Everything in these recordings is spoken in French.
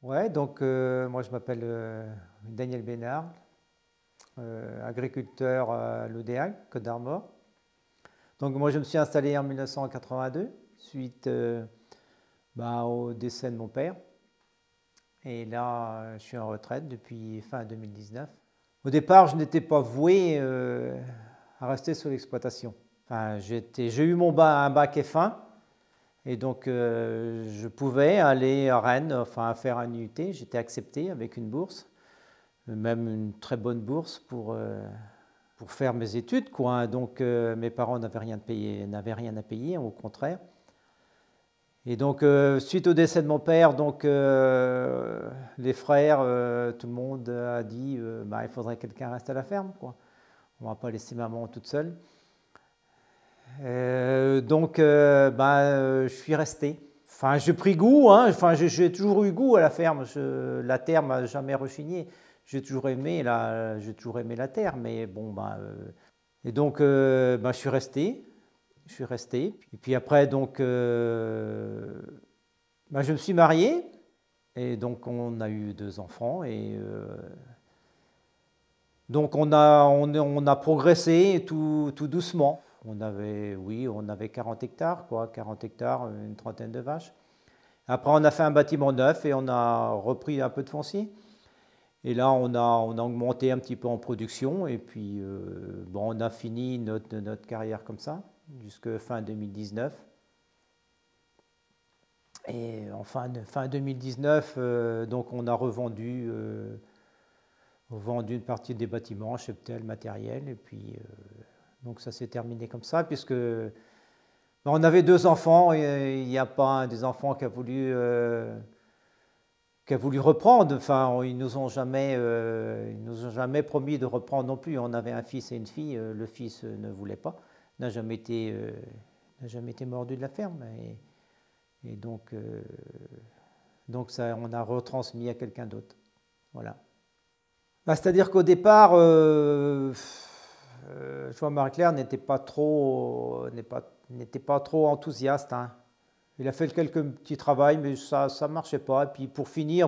Ouais, donc moi je m'appelle Daniel Bénard, agriculteur à l'ODEAC, Côte d'Armor. Donc moi je me suis installé en 1982 suite au décès de mon père. Et là je suis en retraite depuis fin 2019. Au départ je n'étais pas voué à rester sur l'exploitation. Enfin, j'ai eu un bac F1 et donc je pouvais aller à Rennes, enfin faire un UT. J'étais accepté avec une bourse, même une très bonne bourse pour faire mes études, quoi. Donc mes parents n'avaient rien à payer, au contraire. Et donc suite au décès de mon père, donc les frères, tout le monde a dit il faudrait que quelqu'un reste à la ferme, quoi. On ne va pas laisser maman toute seule. Je suis resté. Enfin, j'ai pris goût, hein. Enfin, j'ai toujours eu goût à la ferme. La terre m'a jamais rechigné. J'ai toujours aimé la terre, mais bon, et donc, je suis resté. Je suis resté. Et puis après, donc, je me suis marié. Et donc, on a eu 2 enfants. Et donc, on a progressé tout doucement. On avait 40 hectares, quoi, 40 hectares, une trentaine de vaches. Après, on a fait un bâtiment neuf et on a repris un peu de foncier. Et là, on a augmenté un petit peu en production. Et puis, on a fini notre carrière comme ça, jusqu'à fin 2019. Et en fin 2019, donc on a revendu une partie des bâtiments, cheptel, matériel. Et puis, donc ça s'est terminé comme ça, puisque on avait 2 enfants et il n'y a pas un des enfants qui a voulu reprendre. Enfin, ils nous ont jamais promis de reprendre non plus. On avait un fils et une fille. Le fils ne voulait pas, n'a jamais été mordu de la ferme. Et donc ça, on a retransmis à quelqu'un d'autre. Voilà. C'est-à-dire qu'au départ, Jean-Marie-Claire n'était pas trop enthousiaste, hein. Il a fait quelques petits travaux, mais ça ne marchait pas. Et puis pour finir,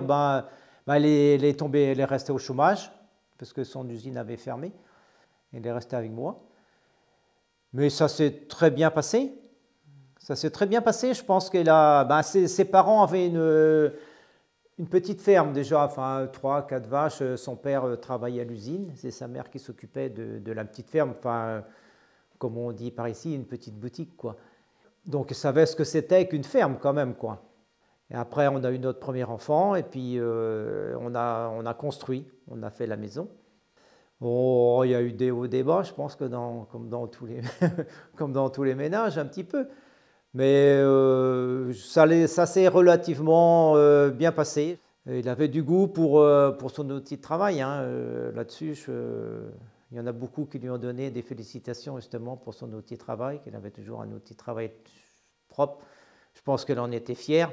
elle est restée au chômage, parce que son usine avait fermé. Elle est restée avec moi. Mais ça s'est très bien passé. Ça s'est très bien passé. Je pense que ses parents avaient une petite ferme déjà, enfin 3, 4 vaches. Son père travaillait à l'usine. C'est sa mère qui s'occupait de la petite ferme. Enfin, comme on dit par ici, une petite boutique, quoi. Donc, ils savaient ce que c'était qu'une ferme quand même, quoi. Et après, on a eu notre premier enfant et puis on a construit, on a fait la maison. Oh, il y a eu des hauts, des bas, je pense que comme dans tous les, comme dans tous les ménages, un petit peu. Mais ça s'est relativement bien passé. Il avait du goût pour son outil de travail, hein. Là-dessus, il y en a beaucoup qui lui ont donné des félicitations justement pour son outil de travail, qu'il avait toujours un outil de travail propre. Je pense qu'elle en était fière.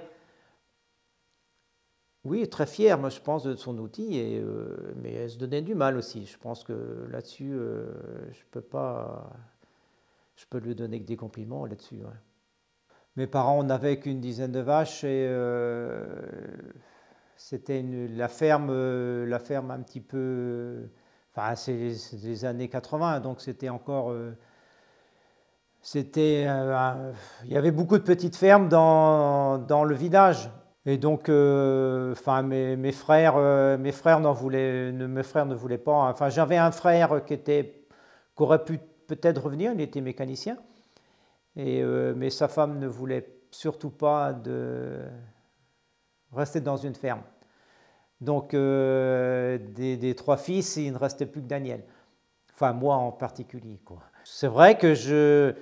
Oui, très fière, moi je pense, de son outil, mais elle se donnait du mal aussi. Je pense que là-dessus, je peux lui donner que des compliments là-dessus, ouais. Mes parents, on n'avait qu'une dizaine de vaches et c'était la ferme un petit peu. Enfin, c'est les années 80, donc c'était encore. Il y avait beaucoup de petites fermes dans le village. Et donc, mes frères ne voulaient pas. Enfin, j'avais un frère qui aurait pu peut-être revenir, il était mécanicien. Mais sa femme ne voulait surtout pas rester dans une ferme. Donc, des 3 fils, il ne restait plus que Daniel. Enfin, moi en particulier, quoi. C'est vrai que j'ai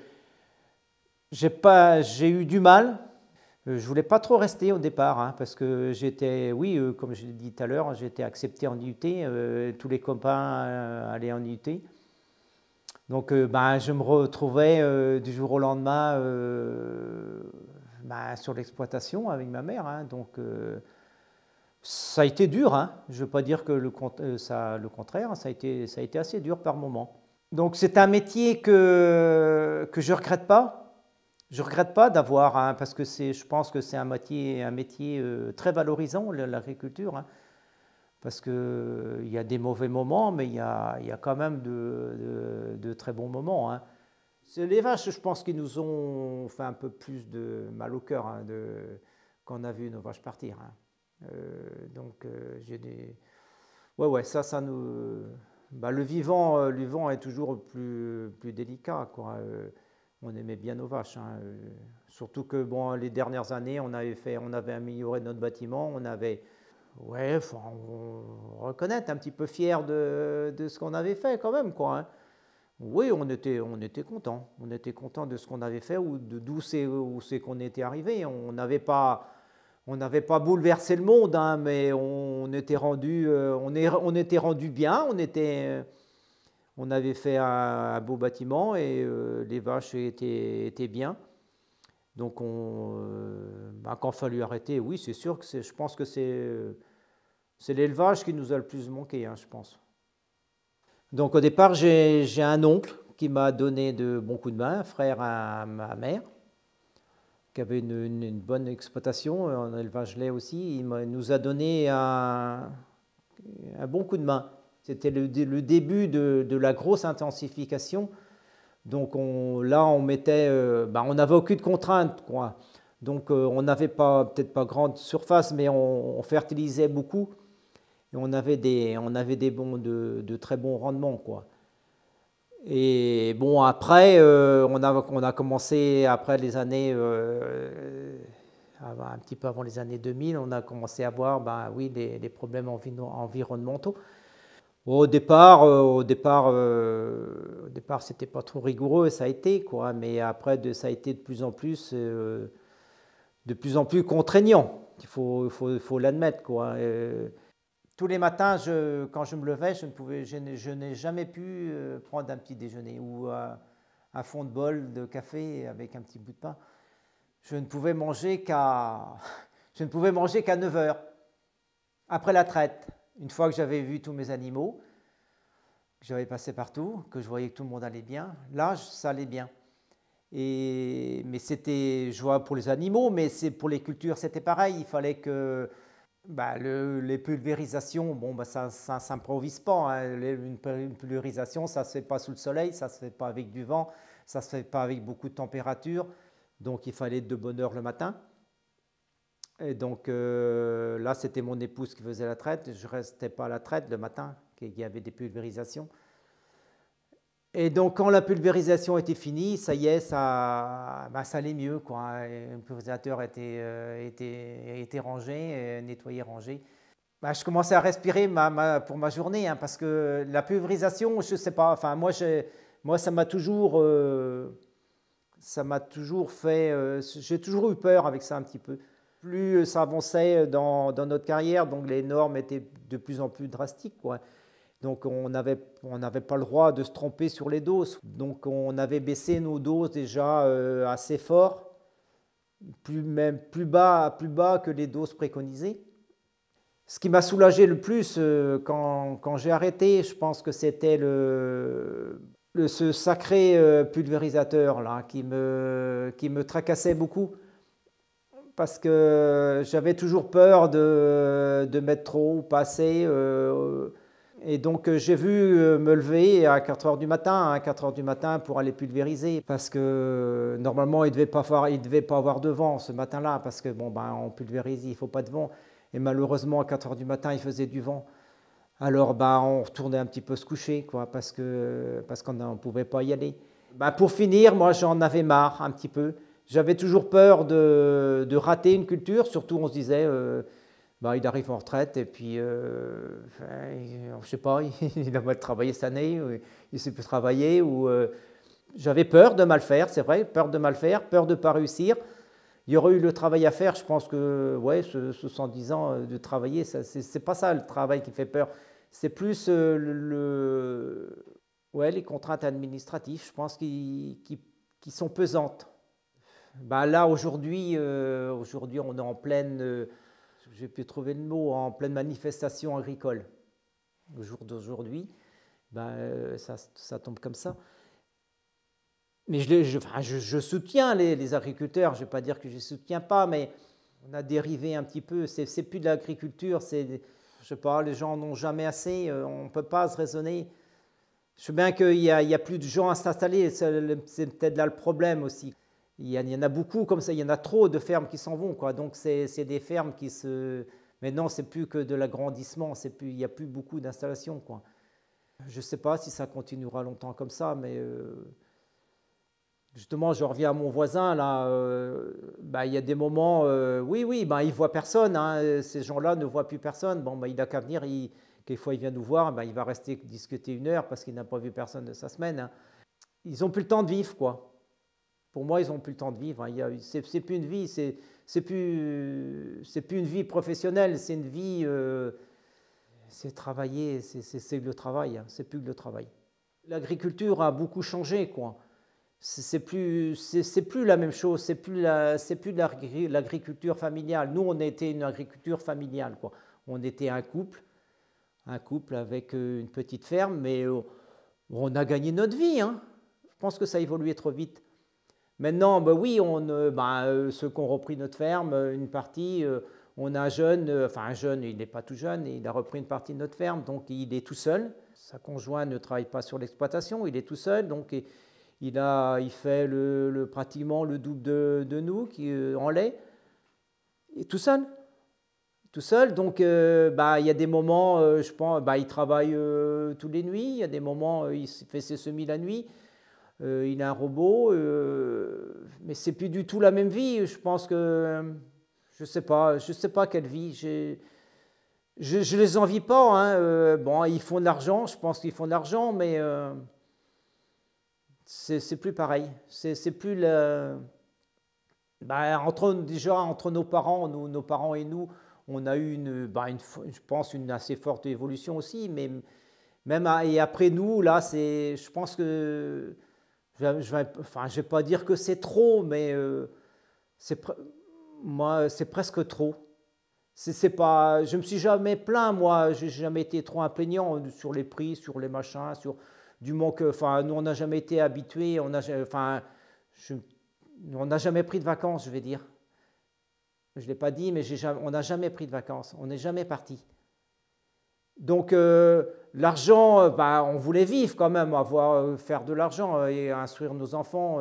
eu du mal. Je ne voulais pas trop rester au départ, hein, parce que comme je l'ai dit tout à l'heure, j'étais accepté en IUT, tous les copains allaient en IUT. Donc je me retrouvais du jour au lendemain sur l'exploitation avec ma mère, hein. Donc ça a été dur, hein. Je ne veux pas dire que le contraire, ça a été assez dur par moments. Donc c'est un métier que je ne regrette pas. Je ne regrette pas d'avoir, hein, parce que je pense que c'est un métier très valorisant, l'agriculture, hein, parce qu'il y a des mauvais moments, mais il y a quand même de très bons moments, hein. C'est les vaches, je pense, qui nous ont fait un peu plus de mal au cœur, hein, quand on a vu nos vaches partir, hein. Donc, j'ai des... Ouais, ouais, ça nous... Bah, le vivant est toujours plus délicat, quoi. On aimait bien nos vaches, hein. Surtout que, bon, les dernières années, on avait amélioré notre bâtiment, on avait... Ouais, faut reconnaître, un petit peu fier de ce qu'on avait fait quand même, quoi, hein. Oui, on était content. On était content de ce qu'on avait fait ou où c'est qu'on était arrivé. On n'avait pas bouleversé le monde, hein, mais on était rendu, on était rendu bien. On avait fait un beau bâtiment et les vaches étaient bien. Donc, quand il a fallu arrêter, oui, c'est sûr que je pense que c'est l'élevage qui nous a le plus manqué, hein, je pense. Donc au départ, j'ai un oncle qui m'a donné de bons coups de main, un frère à ma mère, qui avait une bonne exploitation en élevage lait aussi. Nous a donné un bon coup de main. C'était le début de la grosse intensification. Donc là, on mettait, on n'avait aucune contrainte, quoi. Donc on n'avait peut-être pas grande surface, mais on fertilisait beaucoup. Et on avait de très bons rendements, quoi. Et bon, après, on a commencé, après les années, un petit peu avant les années 2000, on a commencé à voir, ben oui, les problèmes environnementaux. Au départ, c'était pas trop rigoureux, ça a été, quoi, mais après, ça a été de plus en plus contraignant. Il faut l'admettre, quoi. Tous les matins, quand je me levais, je n'ai jamais pu prendre un petit déjeuner ou un fond de bol de café avec un petit bout de pain. Je ne pouvais manger je ne pouvais manger qu'à 9 heures, après la traite. Une fois que j'avais vu tous mes animaux, que j'avais passé partout, que je voyais que tout le monde allait bien, là, ça allait bien. Mais c'était, je vois pour les animaux, mais pour les cultures, c'était pareil. Il fallait que les pulvérisations, bon, ça ne s'improvise pas, hein. Une pulvérisation, ça ne se fait pas sous le soleil, ça ne se fait pas avec du vent, ça ne se fait pas avec beaucoup de température. Donc il fallait être de bonne heure le matin. Et donc là, c'était mon épouse qui faisait la traite. Je ne restais pas à la traite le matin, qu'il y avait des pulvérisations. Et donc, quand la pulvérisation était finie, ça y est, ça allait mieux, quoi. Le pulvérisateur était rangé, nettoyé, rangé. Je commençais à respirer pour ma journée, hein, parce que la pulvérisation, je ne sais pas, enfin, moi ça m'a toujours fait, j'ai toujours eu peur avec ça un petit peu. Plus ça avançait dans notre carrière, donc les normes étaient de plus en plus drastiques, quoi. Donc on n'avait pas le droit de se tromper sur les doses. Donc on avait baissé nos doses déjà assez fort, même plus bas que les doses préconisées. Ce qui m'a soulagé le plus quand j'ai arrêté, je pense que c'était ce sacré pulvérisateur là, qui me tracassait beaucoup. Parce que j'avais toujours peur de mettre trop ou pas assez. Et donc j'ai vu me lever à 4 heures du matin, à 4 heures du matin pour aller pulvériser. Parce que normalement il ne devait pas avoir de vent ce matin-là. Parce que on pulvérise, il ne faut pas de vent. Et malheureusement à 4 heures du matin il faisait du vent. Alors on retournait un petit peu se coucher, quoi, parce qu'on ne pouvait pas y aller. Pour finir, moi j'en avais marre un petit peu. J'avais toujours peur de rater une culture, surtout on se disait, il arrive en retraite et puis, je ne sais pas, il a mal travaillé cette année, il ne sait plus travailler. J'avais peur de mal faire, c'est vrai, peur de mal faire, peur de ne pas réussir. Il y aurait eu le travail à faire, je pense que ouais, 70 ans de travailler, ce n'est pas ça le travail qui fait peur. C'est plus ouais, les contraintes administratives, je pense, qui sont pesantes. Là, aujourd'hui, on est en pleine, j'ai pu trouver le mot, en pleine manifestation agricole. Au jour d'aujourd'hui, ça tombe comme ça. Mais enfin, je soutiens les agriculteurs, je ne vais pas dire que je ne les soutiens pas, mais on a dérivé un petit peu. C'est plus de l'agriculture, je ne sais pas, les gens n'ont jamais assez, on ne peut pas se raisonner. Je sais bien qu'il y a plus de gens à s'installer, c'est peut-être là le problème aussi. Il y en a beaucoup comme ça, il y en a trop de fermes qui s'en vont, quoi. Donc c'est des fermes qui se... Maintenant, c'est plus que de l'agrandissement, il n'y a plus beaucoup d'installations, quoi. Je ne sais pas si ça continuera longtemps comme ça, mais justement, je reviens à mon voisin, là, bah, il y a des moments, oui, oui, bah, il ne voit personne, hein, ces gens-là ne voient plus personne. Bon, bah, il n'a qu'à venir, quelquefois il vient nous voir, bah, il va rester discuter 1 heure parce qu'il n'a pas vu personne de sa semaine, hein. Ils n'ont plus le temps de vivre, quoi. Pour moi, ils n'ont plus le temps de vivre, hein. C'est plus une vie, c'est plus une vie professionnelle, c'est une vie, c'est travailler, c'est le travail, hein, c'est plus que le travail. L'agriculture a beaucoup changé, quoi. C'est plus la même chose, c'est plus de l'agriculture familiale. Nous, on était une agriculture familiale, quoi. On était un couple avec une petite ferme, mais on a gagné notre vie, hein. Je pense que ça a évolué trop vite. Maintenant, bah oui, ceux qui ont repris notre ferme, une partie, on a un jeune, enfin un jeune, il n'est pas tout jeune, il a repris une partie de notre ferme, donc il est tout seul. Sa conjointe ne travaille pas sur l'exploitation, il est tout seul, donc il fait pratiquement le double de nous en lait, et tout seul. Tout seul, donc il y a des moments, je pense, il travaille toutes les nuits, il y a des moments, il fait ses semis la nuit, il a un robot, mais c'est plus du tout la même vie. Je pense que, je sais pas quelle vie. Je les envie pas, hein. Bon, ils font de l'argent, je pense qu'ils font de l'argent, mais c'est plus pareil. C'est plus le. Déjà, entre nos parents, nos parents et nous, on a eu je pense, une assez forte évolution aussi, mais et après nous, là, je pense que, enfin, je vais pas dire que c'est trop, mais moi, c'est presque trop. C'est pas, je me suis jamais plaint, moi, j'ai jamais été trop un plaignant sur les prix, sur les machins, sur du manque. Enfin, nous, on n'a jamais été habitués, enfin, on n'a jamais pris de vacances, je vais dire. Je ne l'ai pas dit, mais on n'a jamais pris de vacances, on n'est jamais parti. Donc l'argent, on voulait vivre quand même, faire de l'argent et instruire nos enfants.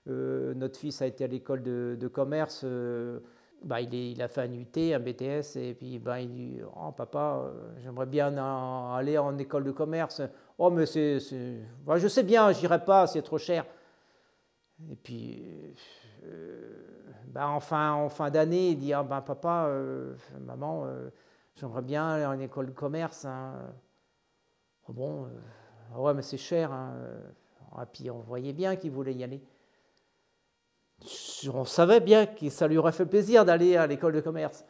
Notre fils a été à l'école de commerce, il a fait un UT, un BTS, et puis il dit, oh papa, j'aimerais bien aller en école de commerce. Oh mais je sais bien, je n'irai pas, c'est trop cher. Et puis en fin d'année, il dit, ah papa, maman, j'aimerais bien aller en école de commerce, hein. Oh bon, ouais, mais c'est cher, hein. Et puis on voyait bien qu'il voulait y aller. On savait bien que ça lui aurait fait plaisir d'aller à l'école de commerce.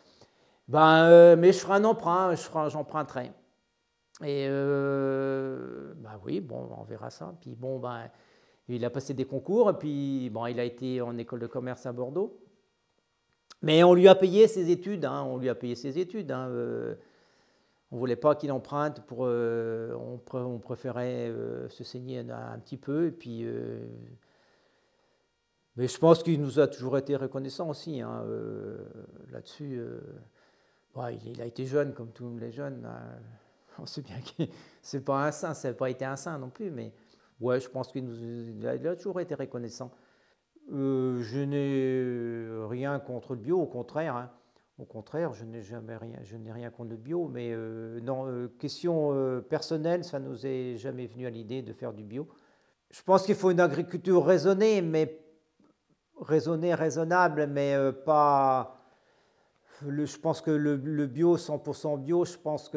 Mais je ferai un emprunt, j'emprunterai. Et oui, bon, on verra ça. Puis bon, il a passé des concours, et puis bon, il a été en école de commerce à Bordeaux. Mais on lui a payé ses études, hein, on ne voulait pas qu'il emprunte, on préférait se saigner un petit peu. Et puis, mais je pense qu'il nous a toujours été reconnaissant aussi, hein, là-dessus. Il a été jeune comme tous les jeunes, hein. On sait bien que c'est pas un saint, ça n'a pas été un saint non plus, mais ouais, je pense qu'il a toujours été reconnaissant. Je n'ai rien contre le bio, au contraire, hein. Au contraire, je n'ai rien contre le bio, mais non, question personnelle, ça nous est jamais venu à l'idée de faire du bio. Je pense qu'il faut une agriculture raisonnée, mais raisonnable, mais pas. Je pense que le bio, 100% bio, je pense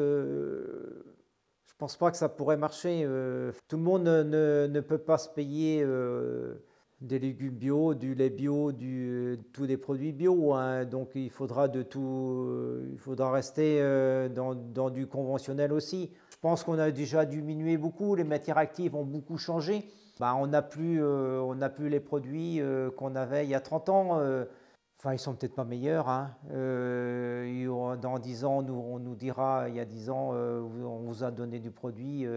pas que ça pourrait marcher. Tout le monde ne peut pas se payer des légumes bio, du lait bio, tous les produits bio, hein. Donc il faudra il faudra rester dans du conventionnel aussi. Je pense qu'on a déjà diminué beaucoup, les matières actives ont beaucoup changé. On n'a plus les produits qu'on avait il y a 30 ans. Enfin, ils sont peut-être pas meilleurs, hein. Dans 10 ans, on nous dira, il y a 10 ans, on vous a donné du produit,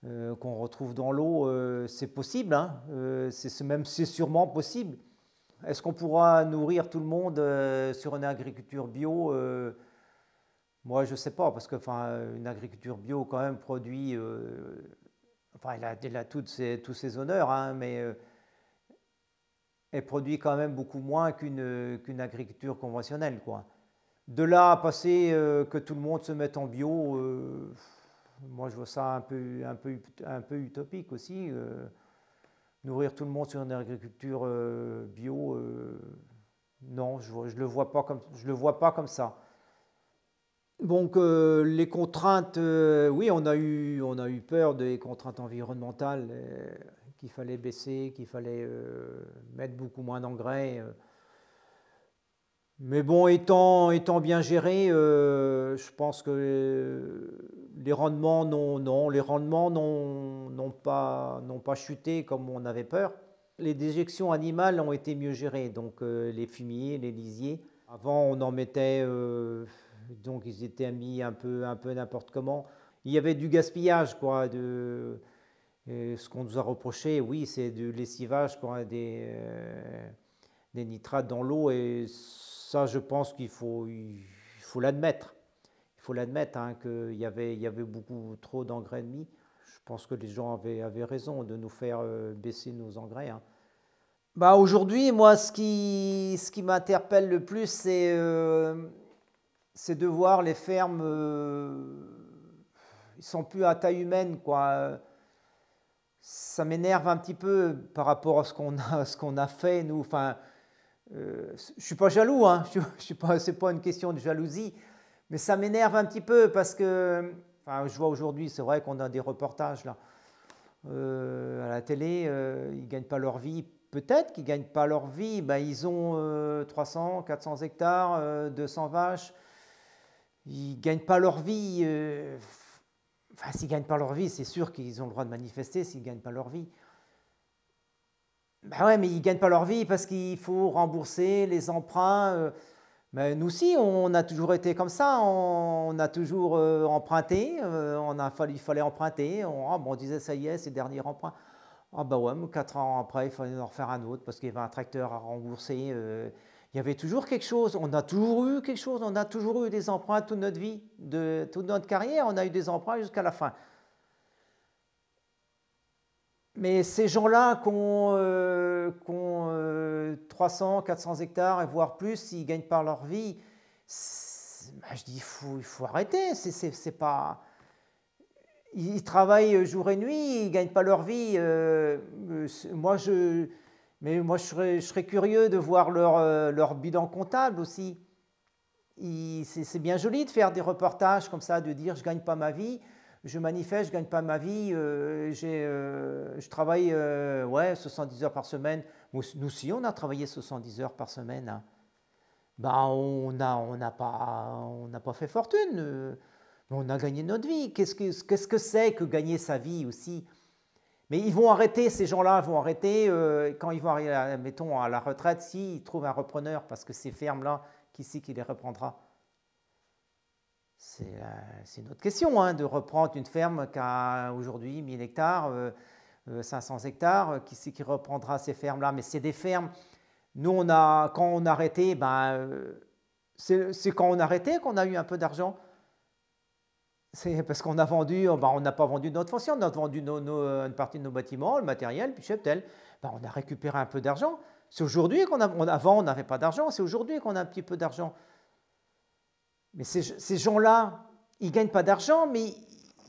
qu'on retrouve dans l'eau, c'est possible, hein, c'est sûrement possible. Est-ce qu'on pourra nourrir tout le monde sur une agriculture bio? Moi, je ne sais pas, parce que une agriculture bio, quand même, produit, elle a tous ses honneurs, hein, mais elle produit quand même beaucoup moins qu'une agriculture conventionnelle, quoi. De là à passer que tout le monde se mette en bio, moi je vois ça un peu utopique aussi. Nourrir tout le monde sur une agriculture bio, non, je le vois pas je le vois pas comme ça. Donc les contraintes, oui, on a eu peur des contraintes environnementales qu'il fallait baisser, qu'il fallait mettre beaucoup moins d'engrais. Mais bon, étant bien géré, je pense que les rendements n'ont pas chuté comme on avait peur. Les déjections animales ont été mieux gérées, donc les fumiers, les lisiers. Avant, on en mettait, donc ils étaient mis un peu n'importe comment. Il y avait du gaspillage, quoi. Ce qu'on nous a reproché, oui, c'est du lessivage, quoi, des nitrates dans l'eau, et ça, je pense il faut l'admettre. Il faut l'admettre, hein, qu'il y avait beaucoup trop d'engrais mis. Je pense que les gens avaient raison de nous faire baisser nos engrais, hein. Bah, aujourd'hui, moi, ce qui m'interpelle le plus, c'est de voir les fermes, ils sont plus à taille humaine, quoi. Ça m'énerve un petit peu par rapport à ce qu'on a fait, nous. Enfin, je suis pas jaloux, hein, c'est pas une question de jalousie, mais ça m'énerve un petit peu parce que, je vois aujourd'hui, c'est vrai qu'on a des reportages là à la télé, ils gagnent pas leur vie. Peut-être qu'ils gagnent pas leur vie, ben, ils ont 300, 400 hectares, 200 vaches, ils gagnent pas leur vie. S'ils gagnent pas leur vie, c'est sûr qu'ils ont le droit de manifester s'ils gagnent pas leur vie. Ben ouais, mais ils ne gagnent pas leur vie parce qu'il faut rembourser les emprunts. Mais nous aussi, on a toujours été comme ça. On a toujours emprunté. Il fallait emprunter. On disait, ça y est, c'est le dernier emprunt. Ah bah ouais, mais 4 ans après, il fallait en refaire un autre parce qu'il y avait un tracteur à rembourser. Il y avait toujours quelque chose. On a toujours eu quelque chose. On a toujours eu des emprunts toute notre vie. Toute notre carrière, on a eu des emprunts jusqu'à la fin. Mais ces gens-là qui ont 300, 400 hectares et voire plus, ils gagnent par leur vie. Je dis, il faut arrêter. C'est pas... Ils travaillent jour et nuit, ils ne gagnent pas leur vie. Mais moi, je serais curieux de voir leur bilan comptable aussi. C'est bien joli de faire des reportages comme ça, de dire je ne gagne pas ma vie. Je manifeste, je ne gagne pas ma vie, je travaille 70 heures par semaine. Nous aussi, on a travaillé 70 heures par semaine, hein. Ben, on n'a pas fait fortune, mais on a gagné notre vie. Qu'est-ce que c'est que gagner sa vie aussi? Mais ils vont arrêter, ces gens-là vont arrêter quand ils vont arriver, mettons, à la retraite, s'ils trouvent un repreneur, parce que ces fermes-là, qui c'est qui les reprendra? C'est une autre question, hein, de reprendre une ferme qui a aujourd'hui 1000 hectares, 500 hectares. Qui c'est qui reprendra ces fermes-là? Mais c'est des fermes. Nous, quand on a arrêté, c'est quand on a arrêté qu'on a eu un peu d'argent. C'est parce qu'on a vendu, on n'a pas vendu notre foncier, on a vendu une partie de nos bâtiments, le matériel, puis cheptel. On a récupéré un peu d'argent. C'est aujourd'hui avant, on n'avait pas d'argent, c'est aujourd'hui qu'on a un petit peu d'argent. Mais ces gens-là, ils ne gagnent pas d'argent, mais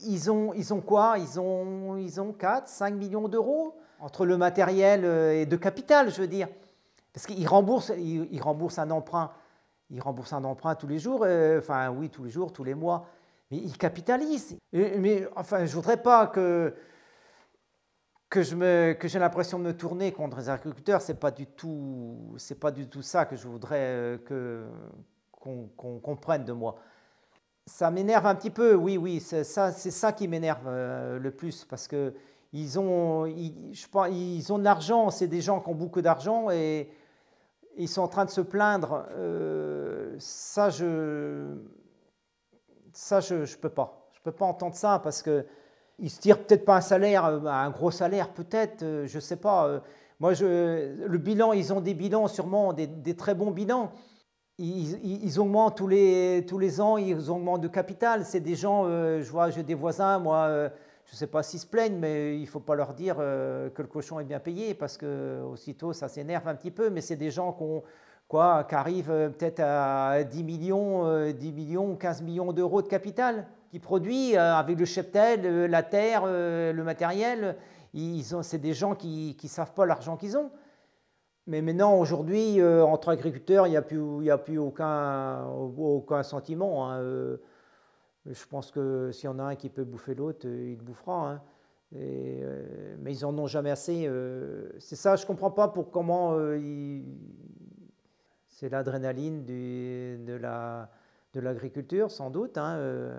ils ont quoi? Ils ont 4, 5 millions d'euros entre le matériel et de capital, je veux dire. Parce qu'ils remboursent un emprunt. Ils remboursent un emprunt tous les jours, oui, tous les jours, tous les mois. Mais ils capitalisent. Je ne voudrais pas que j'ai l'impression de me tourner contre les agriculteurs. C'est pas du tout ça que je voudrais qu'on comprenne de moi. Ça m'énerve un petit peu, oui, c'est ça qui m'énerve le plus, parce que ils ont de l'argent, c'est des gens qui ont beaucoup d'argent et ils sont en train de se plaindre. Ça, je peux pas. Je peux pas entendre ça parce que ils se tirent peut-être pas un salaire, un gros salaire peut-être, je ne sais pas. Moi, le bilan, ils ont des bilans sûrement, des très bons bilans. Ils augmentent tous les ans, ils augmentent de capital. C'est des gens, je vois, j'ai des voisins, moi, je ne sais pas s'ils se plaignent, mais il ne faut pas leur dire que le cochon est bien payé, parce que aussitôt ça s'énerve un petit peu, mais c'est des gens qui arrivent peut-être à 10 millions, 10 millions, 15 millions d'euros de capital, qui produit avec le cheptel, la terre, le matériel. C'est des gens qui ne savent pas l'argent qu'ils ont. Mais maintenant, aujourd'hui, entre agriculteurs, il n'y a plus aucun sentiment, hein. Je pense que s'il y en a un qui peut bouffer l'autre, il le bouffera, hein. Mais ils n'en ont jamais assez. C'est ça, je ne comprends pas pour comment c'est l'adrénaline de l'agriculture, sans doute, hein.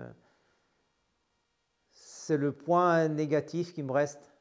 C'est le point négatif qui me reste.